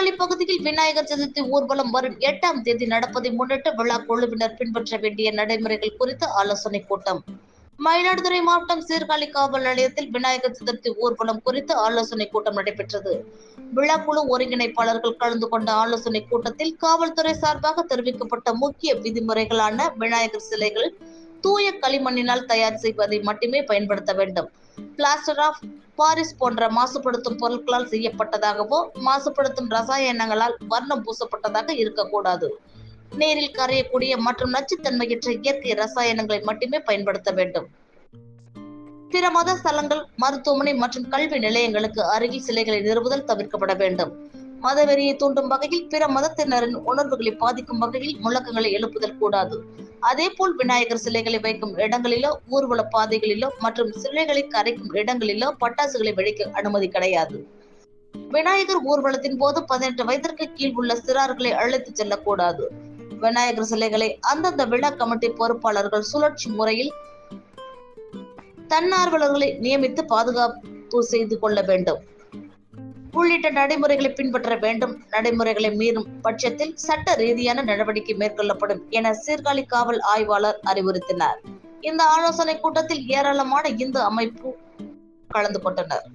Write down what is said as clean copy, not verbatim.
சீர்காழி பகுதியில் விநாயகர் சதுர்த்தி ஊர்வலம் வரும் 8ஆம் தேதி நடப்பதை முன்னிட்டு விழா குழுவினர் பின்பற்ற வேண்டிய நடைமுறைகள் குறித்த ஆலோசனை கூட்டம். மயிலாடுதுறை மாவட்டம் சீர்காழி காவல் நிலையத்தில் விநாயகர் சதுர்த்தி ஊர்வலம் குறித்து ஆலோசனை கூட்டம் நடைபெற்றது. விழாக்குழு ஒருங்கிணைப்பாளர்கள் கலந்து கொண்ட ஆலோசனை கூட்டத்தில் காவல்துறை சார்பாக தெரிவிக்கப்பட்ட முக்கிய விதிமுறைகளான விநாயகர் சிலைகள் தூய களிமண்ணினால் தயார் செய்வதை மட்டுமே பயன்படுத்த வேண்டும். பிளாஸ்டர் ஆஃப் பாரிஸ் போன்ற மாசுபடுத்தும் பொருட்களால் செய்யப்பட்டதாகவோ மாசுபடுத்தும் ரசாயனங்களால் வர்ணம் பூசப்பட்டதாக இருக்கக்கூடாது. நீரில் கரையக்கூடிய மற்றும் நச்சுத்தன்மையற்ற இயற்கை ரசாயனங்களை மட்டுமே பயன்படுத்த வேண்டும். பிற மத ஸ்தலங்கள், மருத்துவமனை மற்றும் கல்வி நிலையங்களுக்கு அருகில் சிலைகளை நிறுவுதல் தவிர்க்கப்பட வேண்டும். மதவெறியை தூண்டும் வகையில் பிற மதத்தினரின் உணர்வுகளை பாதிக்கும் வகையில் முழக்கங்களை எழுப்புதல் கூடாது. அதேபோல் விநாயகர் சிலைகளை வைக்கும் இடங்களிலோ, ஊர்வல பாதைகளிலோ மற்றும் சிலைகளை கரைக்கும் இடங்களிலோ பட்டாசுகளை வெடிக்க அனுமதி கிடையாது. விநாயகர் ஊர்வலத்தின் போது 18 வயதிற்கு கீழ் உள்ள சிறார்களை அழைத்து செல்லக்கூடாது. விநாயகர் சிலைகளை அந்தந்த விழா கமிட்டி பொறுப்பாளர்கள் சுழற்சி முறையில் தன்னார்வலர்களை நியமித்து பாதுகாப்பு செய்து கொள்ள வேண்டும் உள்ளிட்ட நடைமுறைகளை பின்பற்ற வேண்டும். நடைமுறைகளை மீறும் பட்சத்தில் சட்ட ரீதியான நடவடிக்கை மேற்கொள்ளப்படும் என சீர்காழி காவல் ஆய்வாளர் அறிவுறுத்தினார். இந்த ஆலோசனை கூட்டத்தில் ஏராளமான இந்து அமைப்பு கலந்து கொண்டனர்.